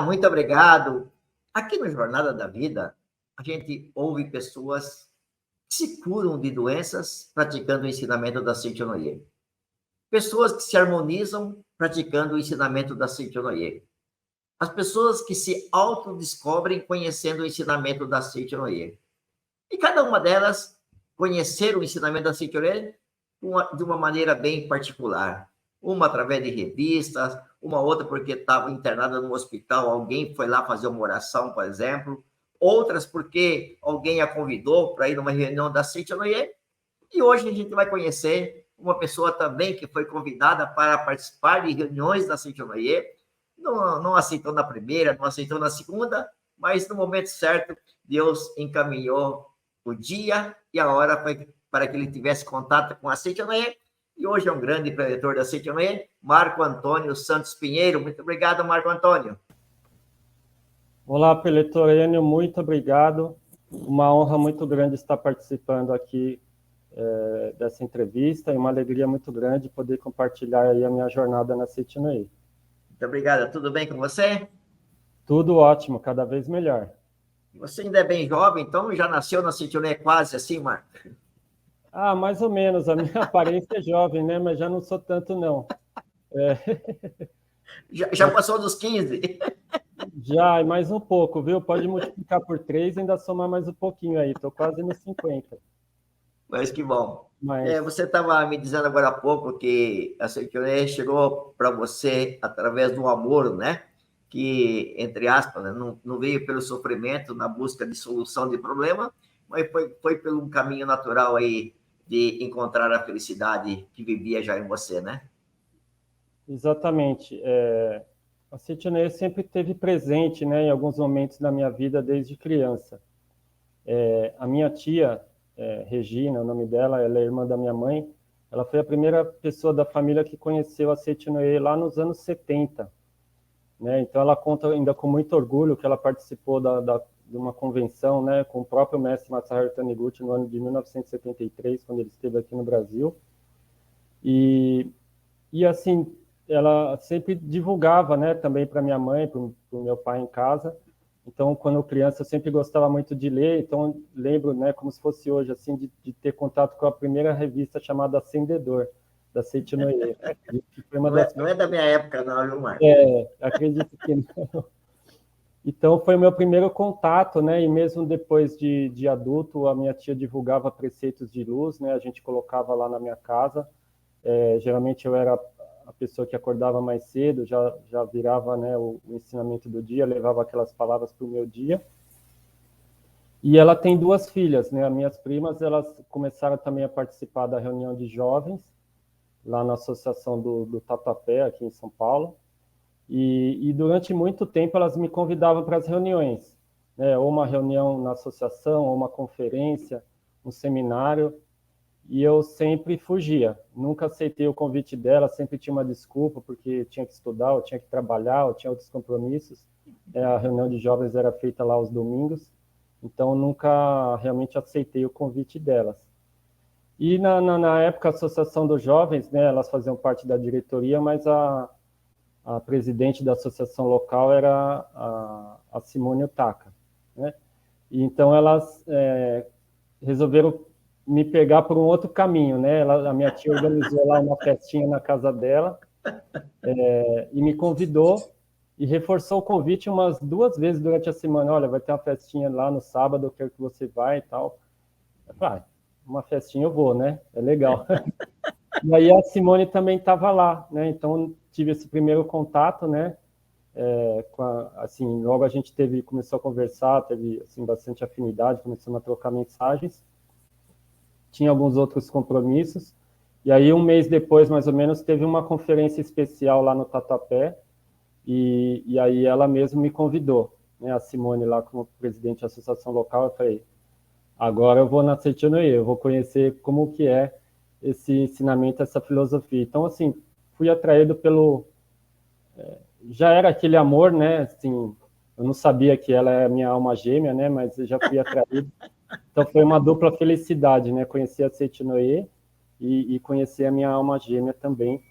muito obrigado. Aqui no Jornada da Vida, a gente ouve pessoas que se curam de doenças praticando o ensinamento da Seichonoye. Pessoas que se harmonizam praticando o ensinamento da Seichonoye. As pessoas que se autodescobrem conhecendo o ensinamento da Seichonoye. E cada uma delas conhecer o ensinamento da Seichonoye de uma maneira bem particular. Uma através de revistas, uma outra porque estava internada no hospital, alguém foi lá fazer uma oração, por exemplo. Outras porque alguém a convidou para ir numa reunião da Seichonoye. E hoje a gente vai conhecer uma pessoa também que foi convidada para participar de reuniões da Seichonoye. Não aceitou na primeira, não aceitou na segunda, mas no momento certo, Deus encaminhou o dia e a hora para que ele tivesse contato com a Seichonoye. E hoje é um grande preletor da Seichonoye, Marco Antônio Santos Pinheiro. Muito obrigado, Marco Antônio. Olá, preletor Enio, muito obrigado. Uma honra muito grande estar participando aqui dessa entrevista e uma alegria muito grande poder compartilhar aí a minha jornada na Seichonoye. Muito obrigado. Tudo bem com você? Tudo ótimo, cada vez melhor. Você ainda é bem jovem, então já nasceu na Seichonoye quase assim, Marco? Ah, mais ou menos. A minha aparência é jovem, né? Mas já não sou tanto, não. Já passou dos 15? Já, mais um pouco, viu? Pode multiplicar por 3 e ainda somar mais um pouquinho aí. Estou quase nos 50. Mas que bom. Mas... Você estava me dizendo agora há pouco que a Seichonoye chegou para você através do amor, né? Que, entre aspas, né? Não veio pelo sofrimento na busca de solução de problema, mas foi pelo um caminho natural aí de encontrar a felicidade que vivia já em você, né? Exatamente. A Seichonoye sempre esteve presente, né, em alguns momentos da minha vida desde criança. A minha tia, Regina, o nome dela, ela é irmã da minha mãe, ela foi a primeira pessoa da família que conheceu a Seichonoye lá nos anos 70. Né? Então ela conta ainda com muito orgulho que ela participou de uma convenção, né, com o próprio mestre Masaharu Taniguchi no ano de 1973, quando ele esteve aqui no Brasil. E assim, ela sempre divulgava, né, também para minha mãe, para o meu pai em casa. Então, quando criança, eu sempre gostava muito de ler. Então, lembro, né, como se fosse hoje, assim, de ter contato com a primeira revista chamada Acendedor, da Seichonoye. Não é da minha época, não, viu, Marco? Acredito que não. Então, foi o meu primeiro contato, né? E mesmo depois de adulto, a minha tia divulgava preceitos de luz, né? A gente colocava lá na minha casa. Geralmente eu era a pessoa que acordava mais cedo, já virava, né, o ensinamento do dia, levava aquelas palavras para o meu dia. E ela tem 2 filhas, né? As minhas primas, elas começaram também a participar da reunião de jovens, lá na Associação do Tatuapé, aqui em São Paulo. E durante muito tempo elas me convidavam para as reuniões, né? Ou uma reunião na associação, ou uma conferência, um seminário, e eu sempre fugia. Nunca aceitei o convite dela, sempre tinha uma desculpa, porque tinha que estudar, ou tinha que trabalhar, ou tinha outros compromissos. A reunião de jovens era feita lá aos domingos, então nunca realmente aceitei o convite delas. E na época, a Associação dos Jovens, né, elas faziam parte da diretoria, mas a presidente da associação local era a Simone Otaka, né? E então elas resolveram me pegar por um outro caminho, né? A minha tia organizou lá uma festinha na casa dela e me convidou e reforçou o convite umas 2 vezes durante a semana. Olha, vai ter uma festinha lá no sábado, eu quero que você vá e tal. Eu falei, uma festinha eu vou, né? É legal. E aí a Simone também estava lá, né? Então tive esse primeiro contato, né? Assim, logo a gente começou a conversar, teve assim, bastante afinidade, começamos a trocar mensagens. Tinha alguns outros compromissos. E aí, um mês depois, mais ou menos, teve uma conferência especial lá no Tatuapé, e aí ela mesma me convidou, né? A Simone lá como presidente da associação local. Eu falei, agora eu vou na Seichonoye, eu vou conhecer como que é esse ensinamento, essa filosofia. Então, assim, fui atraído já era aquele amor, né? Assim, eu não sabia que ela é a minha alma gêmea, né? Mas eu já fui atraído. Então, foi uma dupla felicidade, né? Conhecer a Seichonoye e conhecer a minha alma gêmea também.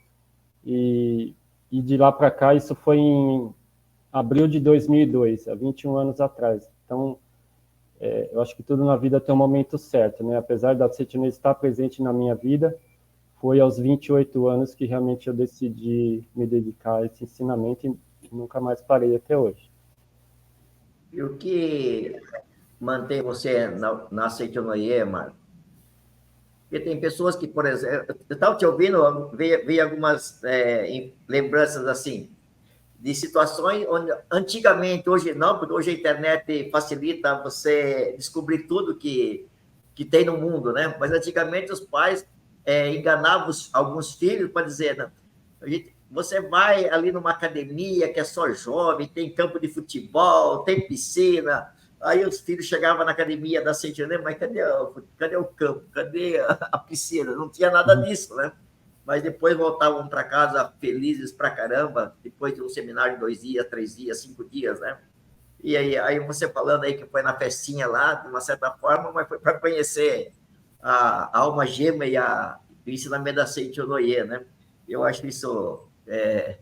E de lá para cá, isso foi em abril de 2002, há 21 anos atrás. Então, eu acho que tudo na vida tem um momento certo, né? Apesar da Seitonoye estar presente na minha vida, foi aos 28 anos que realmente eu decidi me dedicar a esse ensinamento e nunca mais parei até hoje. E o que mantém você na Seitonoye, Marco? Porque tem pessoas que, por exemplo, eu estava te ouvindo, veio algumas lembranças assim, de situações onde antigamente, hoje não, porque hoje a internet facilita você descobrir tudo que tem no mundo, né? Mas antigamente os pais enganavam alguns filhos para dizer, não, você vai ali numa academia que é só jovem, tem campo de futebol, tem piscina. Aí os filhos chegavam na academia da Seitonoye, mas cadê o campo? Cadê a piscina? Não tinha nada disso, né? Mas depois voltavam para casa felizes pra caramba, depois de um seminário de 2 dias, 3 dias, 5 dias, né? E aí você falando aí que foi na festinha lá, de uma certa forma, mas foi para conhecer a alma gêmea e o ensinamento da Seitonoye, né? Eu acho isso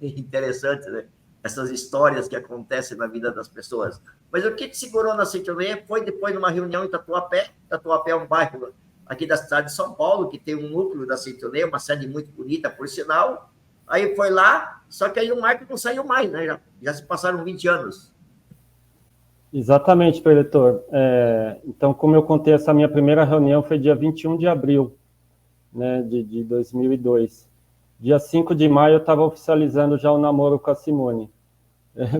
interessante, né? Essas histórias que acontecem na vida das pessoas. Mas o que te segurou na Seitonoye foi depois de uma reunião em Tatuapé. Tatuapé é um bairro aqui da cidade de São Paulo, que tem um núcleo da Seitonoye, uma sede muito bonita, por sinal. Aí foi lá, só que aí o Marco não saiu mais, né? Já se passaram 20 anos. Exatamente, preletor. Então, como eu contei, essa minha primeira reunião foi dia 21 de abril, né, de 2002. Dia 5 de maio eu estava oficializando já o namoro com a Simone.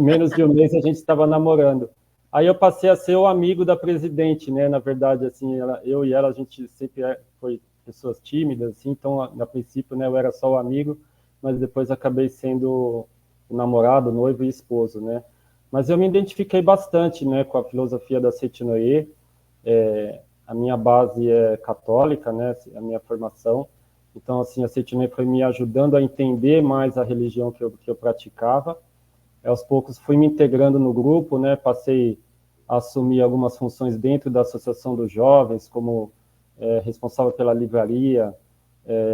Menos de um mês a gente estava namorando. Aí eu passei a ser o amigo da presidente, né? Na verdade, assim, eu e ela, a gente sempre foi pessoas tímidas, assim, então, a princípio, né, eu era só o amigo, mas depois acabei sendo o namorado, noivo e esposo, né? Mas eu me identifiquei bastante, né, com a filosofia da Seitonoye. A minha base é católica, né, a minha formação. Então, assim, a Seitonoye foi me ajudando a entender mais a religião que eu praticava. Aos poucos fui me integrando no grupo, né, passei a assumir algumas funções dentro da Associação dos Jovens, como responsável pela livraria,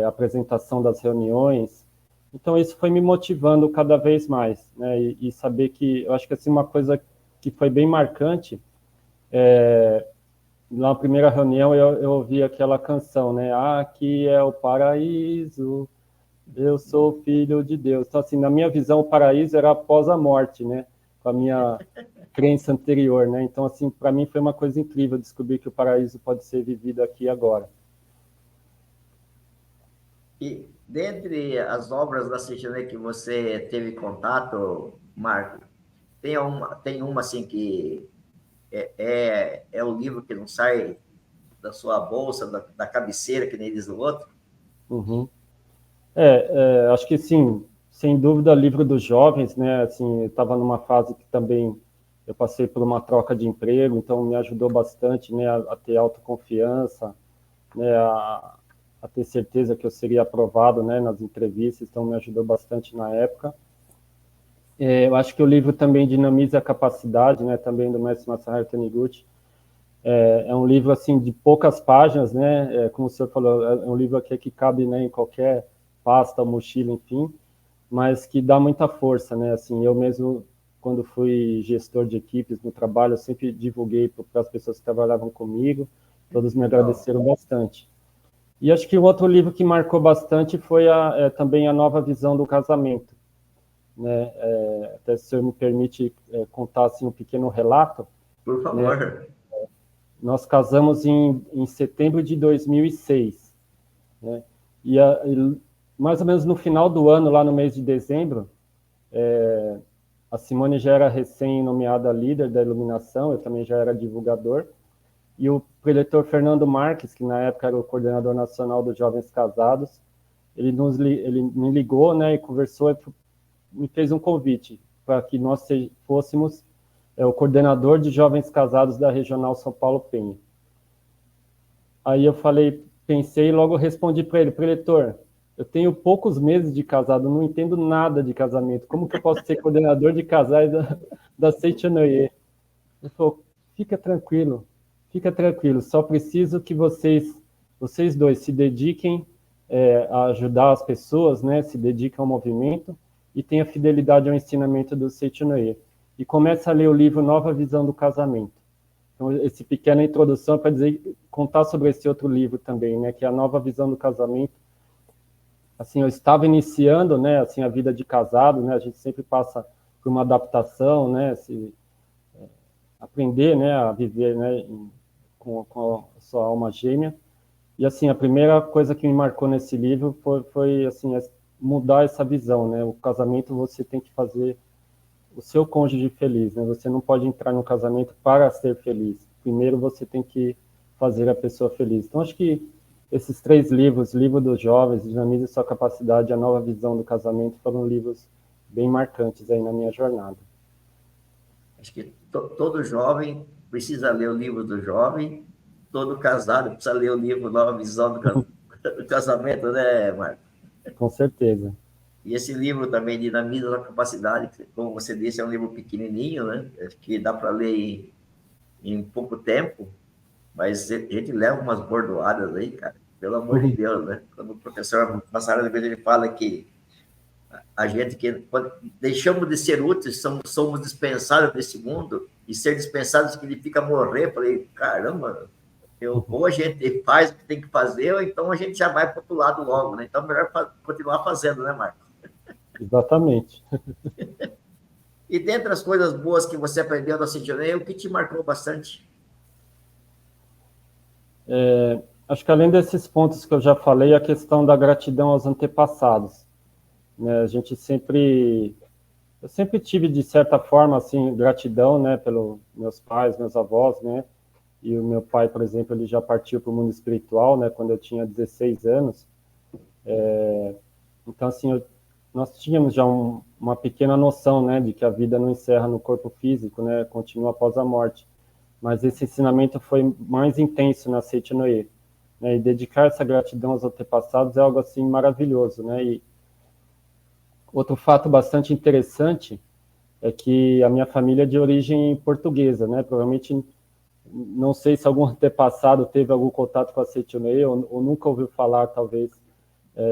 apresentação das reuniões. Então, isso foi me motivando cada vez mais, né, e saber que, eu acho que assim, uma coisa que foi bem marcante, na primeira reunião eu ouvi aquela canção, né, aqui é o paraíso, eu sou filho de Deus. Então, assim, na minha visão, o paraíso era após a morte, né, com a minha crença anterior, né, então, assim, para mim foi uma coisa incrível descobrir que o paraíso pode ser vivido aqui e agora. E dentre as obras da Seitonoye que você teve contato, Marco, tem uma assim que é o livro que não sai da sua bolsa, da cabeceira, que nem diz o outro? Uhum. Acho que sim, sem dúvida, livro dos jovens, né? Assim, eu estava numa fase que também eu passei por uma troca de emprego, então me ajudou bastante, né, a ter autoconfiança, né, a ter certeza que eu seria aprovado, né, nas entrevistas, então me ajudou bastante na época. Eu acho que o livro também dinamiza a capacidade, né, também do mestre Masaharu Taniguchi. É um livro assim de poucas páginas, né? Como o senhor falou, é um livro aqui que cabe, né, em qualquer pasta, mochila, enfim, mas que dá muita força, né? Assim, eu mesmo, quando fui gestor de equipes no trabalho, eu sempre divulguei para as pessoas que trabalhavam comigo, todos me agradeceram bastante. E acho que o outro livro que marcou bastante foi também a Nova Visão do Casamento, né? Até se o senhor me permite contar assim um pequeno relato. Por favor. Né? Nós casamos em setembro de 2006, né? E mais ou menos no final do ano, lá no mês de dezembro, a Simone já era recém-nomeada líder da iluminação, eu também já era divulgador, e o preletor Fernando Marques, que na época era o coordenador nacional dos Jovens Casados, ele me ligou, né, e conversou, e me fez um convite para que nós fôssemos o coordenador de Jovens Casados da Regional São Paulo Penha. Aí eu pensei e logo respondi para ele, preletor, eu tenho poucos meses de casado, não entendo nada de casamento, como que eu posso ser coordenador de casais da Seitonoye? Ele falou, fica tranquilo, só preciso que vocês dois se dediquem a ajudar as pessoas, né, se dediquem ao movimento e tenha fidelidade ao ensinamento do Seitonoye. e começa a ler o livro Nova Visão do Casamento. Então, essa pequena introdução para contar sobre esse outro livro também, né, que é a Nova Visão do Casamento. Assim, eu estava iniciando, né, assim, a vida de casado, né, a gente sempre passa por uma adaptação, né, aprender, né, a viver, né, com a sua alma gêmea. E, assim, a primeira coisa que me marcou nesse livro foi assim, mudar essa visão, né, o casamento você tem que fazer o seu cônjuge feliz, né? Você não pode entrar no casamento para ser feliz. Primeiro você tem que fazer a pessoa feliz. Então, acho que esses 3 livros, Livro dos Jovens, Dinamize Sua Capacidade, A Nova Visão do Casamento, foram livros bem marcantes aí na minha jornada. Acho que todo jovem precisa ler o livro do jovem, todo casado precisa ler o livro Nova Visão do Casamento, né, Marco? Com certeza. E esse livro também, Dinamiza a Capacidade, como você disse, é um livro pequenininho, né? Acho que dá para ler em pouco tempo, mas a gente leva umas bordoadas aí, cara, pelo amor de Deus, né? Quando o professor Massaro de ele fala que a gente, que quando deixamos de ser úteis, somos dispensados desse mundo, e ser dispensado significa morrer. Eu falei, caramba, ou a gente faz o que tem que fazer, ou então a gente já vai para o outro lado logo, né? Então, melhor continuar fazendo, né, Marco? Exatamente. E dentre as coisas boas que você aprendeu da Cintia, o que te marcou bastante? Acho que além desses pontos que eu já falei, a questão da gratidão aos antepassados, né? Eu sempre tive, de certa forma, assim, gratidão, né, pelos meus pais, meus avós, né? E o meu pai, por exemplo, ele já partiu para o mundo espiritual, né, quando eu tinha 16 anos. Então, assim, nós tínhamos já uma pequena noção, né, de que a vida não encerra no corpo físico, né, continua após a morte. Mas esse ensinamento foi mais intenso na Seitinoye, né, e dedicar essa gratidão aos antepassados é algo, assim, maravilhoso, né, e outro fato bastante interessante é que a minha família é de origem portuguesa, né, provavelmente, não sei se algum antepassado teve algum contato com a Seitinoye ou nunca ouviu falar, talvez,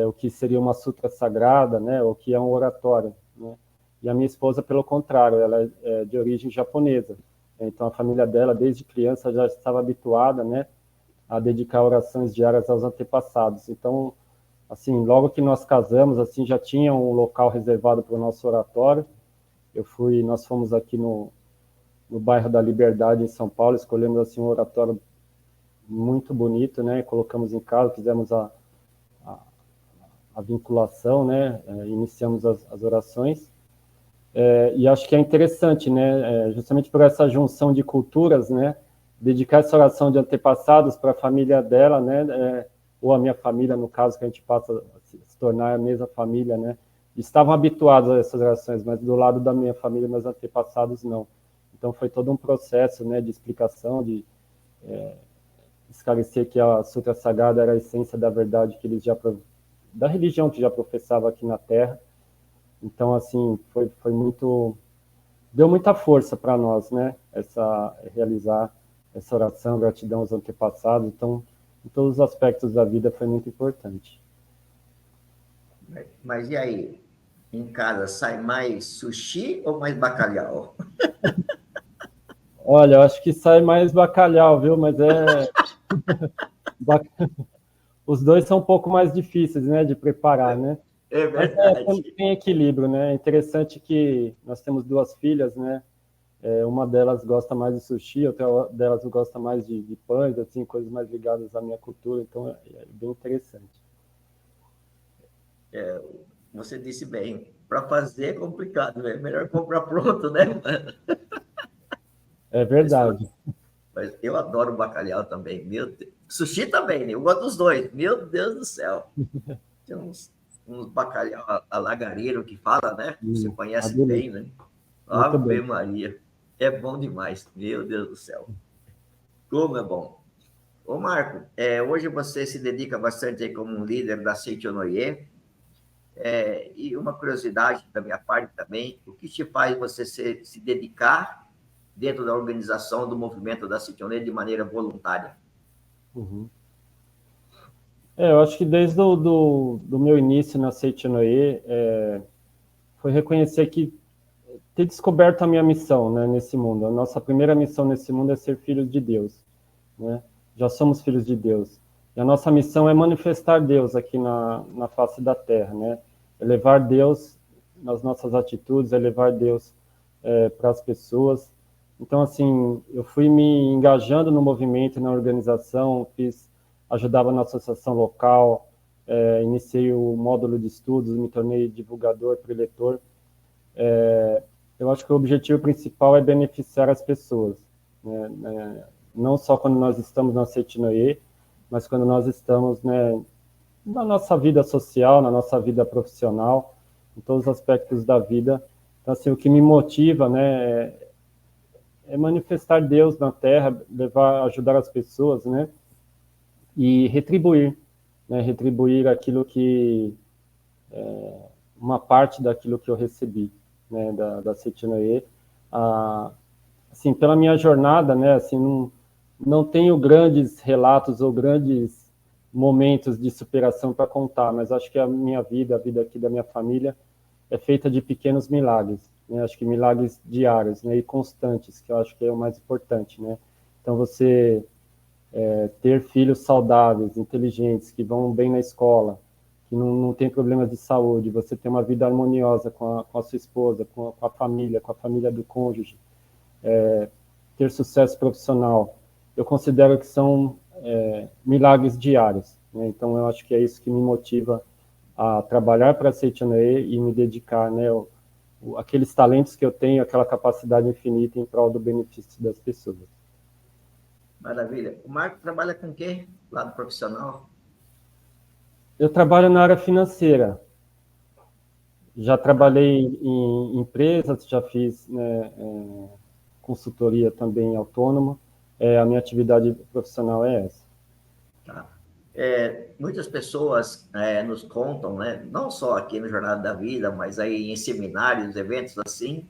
o que seria uma sutra sagrada, né, ou que é um oratório, né? E a minha esposa, pelo contrário, ela é de origem japonesa. Então, a família dela, desde criança, já estava habituada, né, a dedicar orações diárias aos antepassados. Então, assim, logo que nós casamos, assim, já tinha um local reservado para o nosso oratório. Nós fomos aqui no bairro da Liberdade, em São Paulo, escolhemos, assim, um oratório muito bonito, né, colocamos em casa, fizemos a vinculação, né, iniciamos as orações, e acho que é interessante, né, justamente por essa junção de culturas, né, dedicar essa oração de antepassados para a família dela, né, ou a minha família, no caso, que a gente passa a se tornar a mesma família, né, estavam habituados a essas orações, mas do lado da minha família, meus antepassados, não. Então, foi todo um processo, né, de explicação, de esclarecer que a Sutra Sagrada era a essência da verdade que eles da religião que já professava aqui na Terra. Então, assim, foi muito... Deu muita força para nós, né? Realizar essa oração, gratidão aos antepassados. Então, em todos os aspectos da vida foi muito importante. Mas e aí? Em casa, sai mais sushi ou mais bacalhau? Olha, eu acho que sai mais bacalhau, viu? Mas os dois são um pouco mais difíceis, né, de preparar, né? É Mas verdade. tem equilíbrio, né? É interessante que nós temos 2 filhas, né? Uma delas gosta mais de sushi, outra delas gosta mais de pães, assim, coisas mais ligadas à minha cultura, então é bem interessante. Você disse bem, para fazer é complicado, é melhor comprar pronto, né? É Mas, verdade. mas eu adoro bacalhau também, meu Deus. Sushi também, né? Eu gosto dos dois, meu Deus do céu. Tem uns bacalhau alagareiro que fala, né? Você conhece Adorei. bem, né? Muito Ave bem. Maria, é bom demais, meu Deus do céu. Como é bom. Ô Marco, hoje você se dedica bastante aí como um líder da Seichonoye, e uma curiosidade da minha parte também, o que te faz você se dedicar dentro da organização do movimento da Seichonoye de maneira voluntária? Uhum. Eu acho que desde do meu início na Seitinoye, foi reconhecer que ter descoberto a minha missão, né, nesse mundo. A nossa primeira missão nesse mundo é ser filhos de Deus, né? Já somos filhos de Deus. E a nossa missão é manifestar Deus aqui na face da terra, né? É levar Deus nas nossas atitudes, é levar Deus para as pessoas. Então, assim, eu fui me engajando no movimento, na organização, ajudava na associação local, iniciei o módulo de estudos, me tornei divulgador, preletor. Eu acho que o objetivo principal é beneficiar as pessoas, né? Não só quando nós estamos na Seitinoye, mas quando nós estamos, né, na nossa vida social, na nossa vida profissional, em todos os aspectos da vida. Então, assim, o que me motiva, né, é manifestar Deus na Terra, ajudar as pessoas, né, e retribuir, né, retribuir aquilo que uma parte daquilo que eu recebi, né, da Seitinoye. Assim, pela minha jornada, né, assim, não tenho grandes relatos ou grandes momentos de superação para contar, mas acho que a minha vida, a vida aqui da minha família, é feita de pequenos milagres, né? Acho que milagres diários, né, e constantes, que eu acho que é o mais importante, né? Então, você ter filhos saudáveis, inteligentes, que vão bem na escola, que não tem problemas de saúde, você ter uma vida harmoniosa com a sua esposa, com a família do cônjuge, ter sucesso profissional, eu considero que são milagres diários, né? Então, eu acho que é isso que me motiva a trabalhar para a Seitinoye e me dedicar, né, aqueles talentos que eu tenho, aquela capacidade infinita em prol do benefício das pessoas. Maravilha. O Marco trabalha com o quê? Lado profissional? Eu trabalho na área financeira. Já trabalhei em empresas, já fiz, né, consultoria também autônoma. A minha atividade profissional é essa. Tá. Muitas pessoas nos contam, né, não só aqui no Jornada da Vida, mas aí em seminários, eventos assim,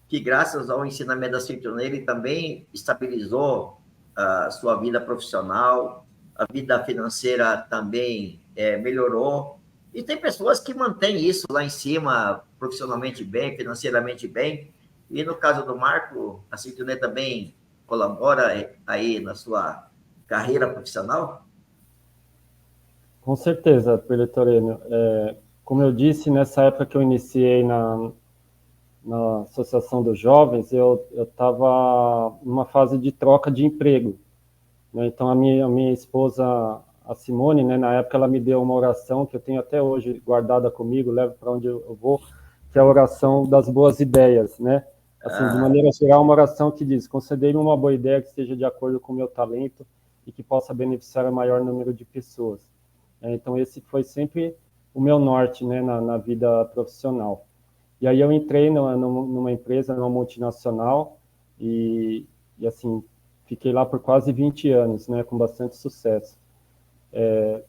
que graças ao ensinamento da Seitinoye, ele também estabilizou a sua vida profissional, a vida financeira também melhorou. E tem pessoas que mantêm isso lá em cima, profissionalmente bem, financeiramente bem. E no caso do Marco, a Seitinoye também colabora aí na sua carreira profissional? Com certeza, Peletoreno. Como eu disse, nessa época que eu iniciei na Associação dos Jovens, eu estava numa fase de troca de emprego, né? Então, a minha esposa, a Simone, né, na época, ela me deu uma oração que eu tenho até hoje guardada comigo, levo para onde eu vou, que é a oração das boas ideias, né? Assim, de maneira geral, uma oração que diz: concedei-me uma boa ideia que esteja de acordo com o meu talento e que possa beneficiar o maior número de pessoas. Então, esse foi sempre o meu norte, né, na vida profissional. E aí eu entrei numa empresa, numa multinacional, e assim, fiquei lá por quase 20 anos, né, com bastante sucesso.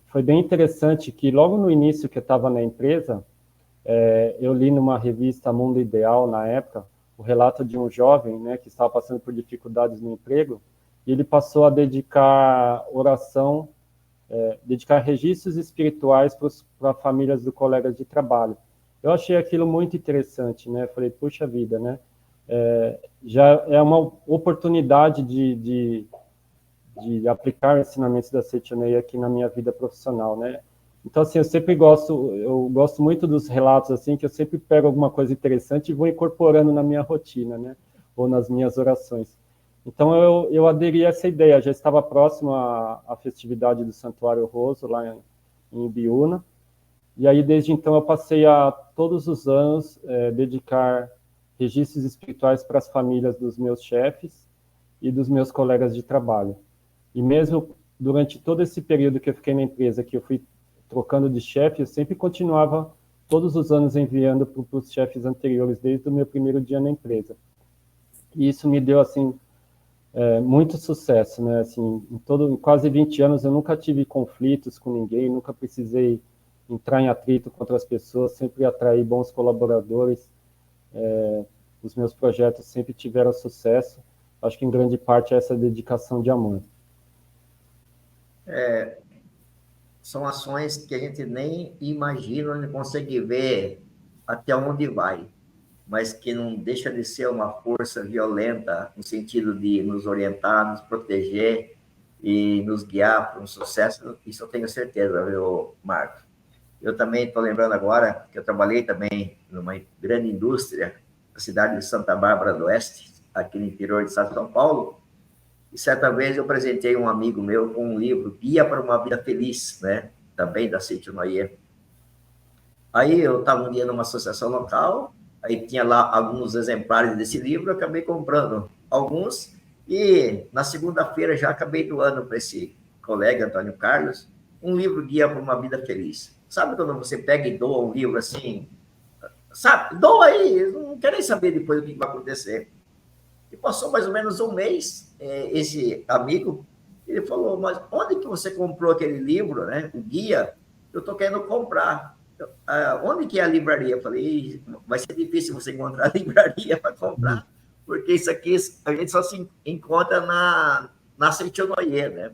Foi bem interessante que logo no início que eu estava na empresa, eu li numa revista Mundo Ideal, na época, o relato de um jovem, né, que estava passando por dificuldades no emprego, e ele passou a dedicar oração, dedicar registros espirituais para famílias do colegas de trabalho. Eu achei aquilo muito interessante, né? Falei, puxa vida, né? Já é uma oportunidade de aplicar ensinamentos da Seitinoye aqui na minha vida profissional, né? Então, assim, eu gosto muito dos relatos, assim, que eu sempre pego alguma coisa interessante e vou incorporando na minha rotina, né? Ou nas minhas orações. Então, eu aderi a essa ideia, já estava próximo à festividade do Santuário Roso, lá em Ibiúna, e aí, desde então, eu passei a, todos os anos, dedicar registros espirituais para as famílias dos meus chefes e dos meus colegas de trabalho. E mesmo durante todo esse período que eu fiquei na empresa, que eu fui trocando de chefe, eu sempre continuava, todos os anos, enviando para os chefes anteriores, desde o meu primeiro dia na empresa. E isso me deu, assim, muito sucesso, né? Assim, em quase 20 anos eu nunca tive conflitos com ninguém, nunca precisei entrar em atrito com outras pessoas, sempre atraí bons colaboradores, os meus projetos sempre tiveram sucesso. Acho que em grande parte é essa dedicação de amor. São ações que a gente nem imagina, nem consegue ver até onde vai. mas que não deixa de ser uma força violenta no sentido de nos orientar, nos proteger e nos guiar para um sucesso. Isso eu tenho certeza, viu, Marco? Eu também estou lembrando agora que eu trabalhei também numa grande indústria na cidade de Santa Bárbara do Oeste, aqui no interior do estado de São Paulo, e certa vez eu apresentei um amigo meu com um livro, Guia para uma Vida Feliz, né? Também da Sítio Noyer. Aí eu estava um dia numa associação local, aí tinha lá alguns exemplares desse livro, eu acabei comprando alguns, e na segunda-feira já acabei doando para esse colega, Antônio Carlos, um livro Guia para uma Vida Feliz. Sabe quando você pega e doa um livro assim, sabe, doa aí, não quero nem saber depois o que vai acontecer. E passou mais ou menos um mês, esse amigo, ele falou, mas onde que você comprou aquele livro, né, o guia? Eu estou querendo comprar. Onde que é a livraria? Eu falei, vai ser difícil você encontrar a livraria para comprar, porque isso aqui a gente só se encontra na Seitonoye, né?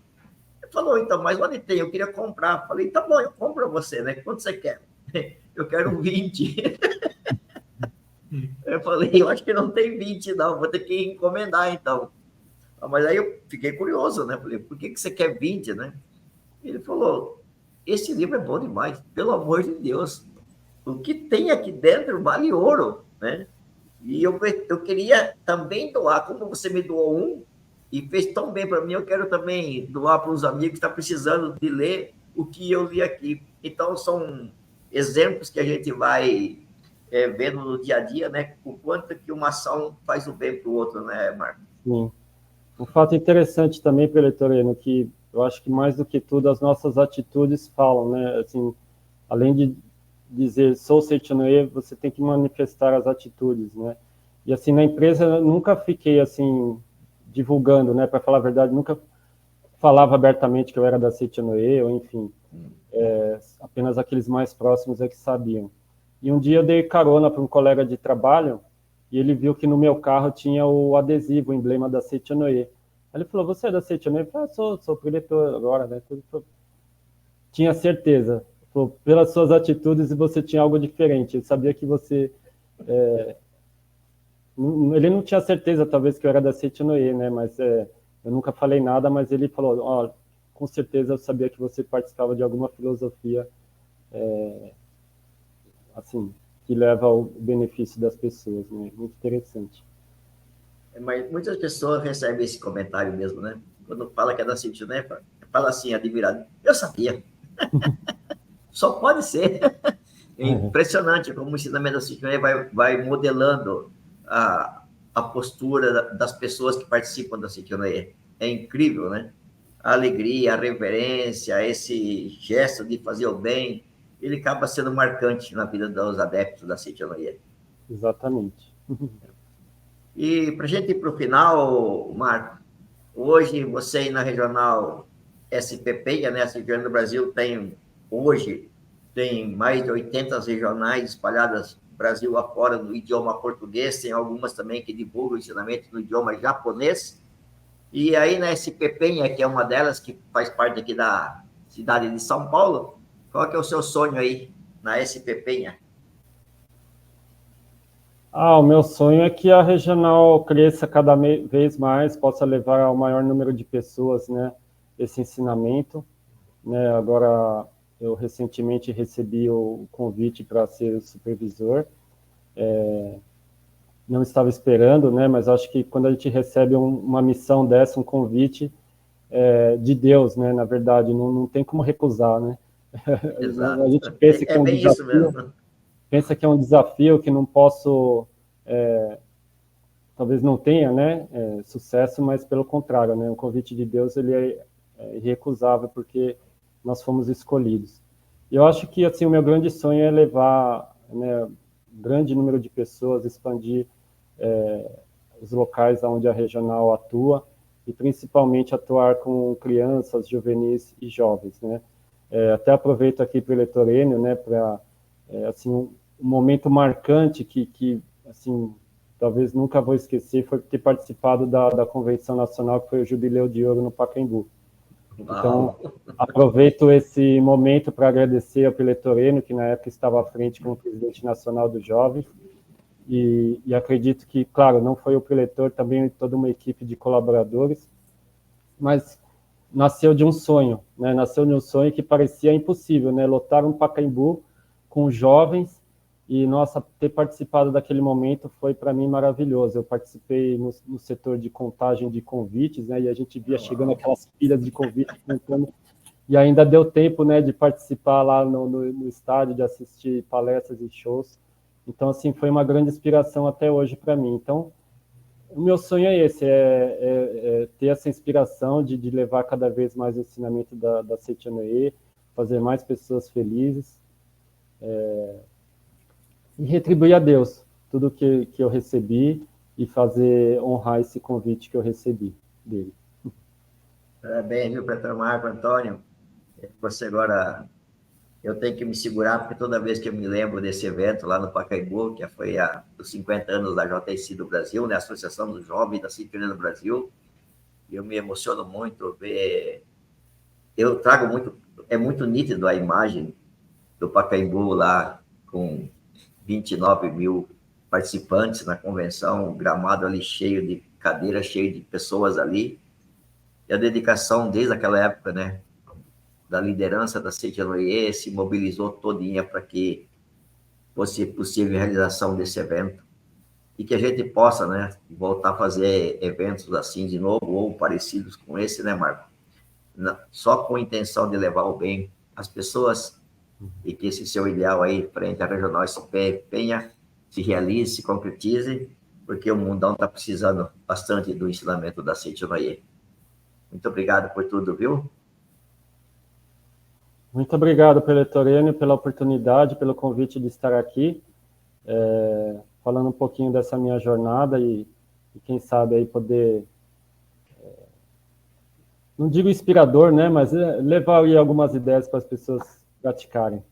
Ele falou, então, mas onde tem? Eu queria comprar. Eu falei, tá bom, eu compro para você, né? Quanto você quer? Eu quero 20. Eu falei, eu acho que não tem 20, não, vou ter que encomendar, então. Mas aí eu fiquei curioso, né? Falei, por que você quer 20, né? Ele falou, esse livro é bom demais, pelo amor de Deus. O que tem aqui dentro vale ouro, né? E eu queria também doar, como você me doou um, e fez tão bem para mim, eu quero também doar para os amigos que estão precisando de ler o que eu li aqui. Então, são exemplos que a gente vai vendo no dia a dia, né? O quanto que uma ação faz o bem para o outro, né, Marco? Sim. Um fato interessante também, Peletoreno, que eu acho que mais do que tudo as nossas atitudes falam, né? Assim, além de dizer sou Seitonoye, você tem que manifestar as atitudes, né? E assim, na empresa eu nunca fiquei assim divulgando, né? Para falar a verdade, nunca falava abertamente que eu era da Seitonoye, ou enfim, apenas aqueles mais próximos é que sabiam. E um dia eu dei carona para um colega de trabalho e ele viu que no meu carro tinha o adesivo, o emblema da Seitonoye. Ele falou, você é da Seitonoye? Eu falei, sou preletor agora, né? Tinha certeza. Falou, pelas suas atitudes você tinha algo diferente. Eu sabia que você... ele não tinha certeza, talvez, que eu era da Seitonoye, né? Mas eu nunca falei nada, mas ele falou, ó, com certeza eu sabia que você participava de alguma filosofia assim, que leva ao benefício das pessoas, né? Muito interessante. Mas muitas pessoas recebem esse comentário mesmo, né? Quando fala que é da Seitonoye, fala assim, admirado, eu sabia. Só pode ser. É impressionante como o ensinamento da Seitonoye vai modelando a postura das pessoas que participam da Seitonoye. É incrível, né? A alegria, a reverência, esse gesto de fazer o bem, ele acaba sendo marcante na vida dos adeptos da Seitonoye. Exatamente. E para a gente ir para o final, Marco, hoje você aí na regional SPP, né, a Seitonoye do Brasil, hoje tem mais de 80 regionais espalhadas Brasil afora no idioma português, tem algumas também que divulgam o ensinamento no idioma japonês. E aí na SP Penha, que é uma delas, que faz parte aqui da cidade de São Paulo, qual que é o seu sonho aí na SP Penha? O meu sonho é que a regional cresça cada vez mais, possa levar ao maior número de pessoas, né, esse ensinamento, né? Agora, eu recentemente recebi o convite para ser o supervisor, não estava esperando, né, mas acho que quando a gente recebe uma missão dessa, um convite de Deus, né, na verdade, não tem como recusar, né? Exato. A gente pensa que é um bem desafio, isso mesmo. pensa que é um desafio que não posso, talvez não tenha, né, sucesso, mas pelo contrário, né, o convite de Deus ele é irrecusável porque nós fomos escolhidos. E eu acho que assim o meu grande sonho é levar, né, um grande número de pessoas, expandir os locais onde a regional atua e principalmente atuar com crianças, juvenis e jovens, né? Até aproveito aqui para o Eletorênio, né, para assim um momento marcante que assim talvez nunca vou esquecer foi ter participado da convenção nacional que foi o Jubileu de Ouro no Pacaembu. Então, aproveito esse momento para agradecer ao Peletoreno, que na época estava à frente como presidente nacional dos jovens, e acredito que, claro, não foi o preletor, também toda uma equipe de colaboradores, mas nasceu de um sonho, né? Nasceu de um sonho que parecia impossível, né? Lotar um Pacaembu com jovens e, nossa, ter participado daquele momento foi para mim maravilhoso. Eu participei no setor de contagem de convites, né? E a gente via chegando aquelas pilhas de convites, contando, e ainda deu tempo, né, de participar lá no estádio, de assistir palestras e shows. Então, assim, foi uma grande inspiração até hoje para mim. Então, o meu sonho é esse, é ter essa inspiração de levar cada vez mais o ensinamento da Seitianoye, fazer mais pessoas felizes, e retribuir a Deus tudo que eu recebi e fazer honrar esse convite que eu recebi dele. Parabéns, viu, Pastor Marco Antônio? Você agora... Eu tenho que me segurar, porque toda vez que eu me lembro desse evento lá no Pacaembu, que foi dos 50 anos da JSC do Brasil, né, Associação dos Jovens da Seitianoye do Brasil, eu me emociono muito ver... Eu trago muito... É muito nítido a imagem do Pacaembu lá, com 29 mil participantes na convenção, o gramado ali cheio de cadeiras, cheio de pessoas ali, e a dedicação desde aquela época, né, da liderança da Seitianoye se mobilizou todinha para que fosse possível a realização desse evento e que a gente possa, né, voltar a fazer eventos assim de novo ou parecidos com esse, né, Marco? Só com a intenção de levar o bem às pessoas e que esse seu ideal aí frente à Regional SP venha, se realize, se concretize, porque o mundão está precisando bastante do ensinamento da Seitianoye. Muito obrigado por tudo, viu? Muito obrigado, preletor Enio, pela oportunidade, pelo convite de estar aqui, falando um pouquinho dessa minha jornada e quem sabe aí poder, não digo inspirador, né, mas levar aí algumas ideias para as pessoas praticarem.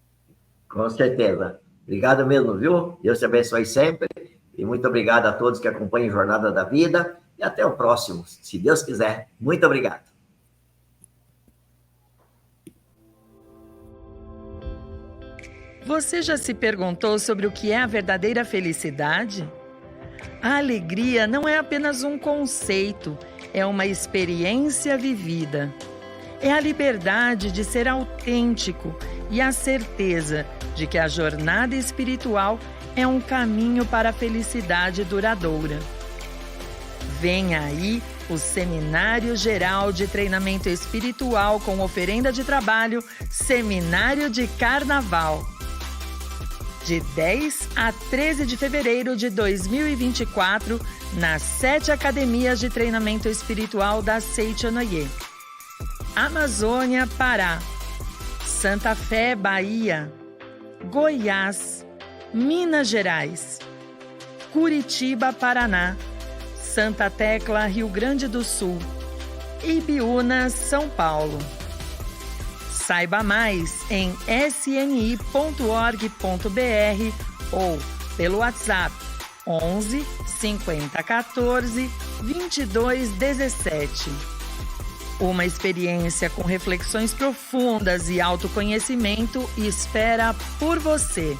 Com certeza. Obrigado mesmo, viu? Deus te abençoe sempre. E muito obrigado a todos que acompanham a Jornada da Vida. E até o próximo, se Deus quiser. Muito obrigado. Você já se perguntou sobre o que é a verdadeira felicidade? A alegria não é apenas um conceito, é uma experiência vivida. É a liberdade de ser autêntico e a certeza de que a jornada espiritual é um caminho para a felicidade duradoura. Vem aí o Seminário Geral de Treinamento Espiritual com oferenda de trabalho, Seminário de Carnaval. De 10 a 13 de fevereiro de 2024, nas 7 academias de treinamento espiritual da Seitianoye. Amazônia, Pará. Santa Fé, Bahia. Goiás. Minas Gerais. Curitiba, Paraná. Santa Tecla, Rio Grande do Sul. Ibiúna, São Paulo. Saiba mais em sni.org.br ou pelo WhatsApp 11 50 14 22 17. Uma experiência com reflexões profundas e autoconhecimento espera por você.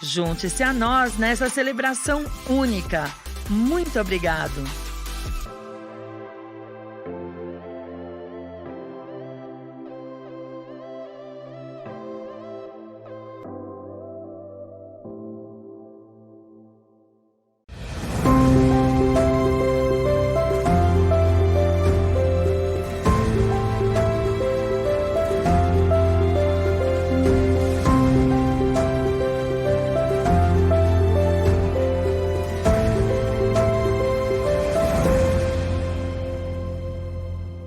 Junte-se a nós nessa celebração única. Muito obrigado!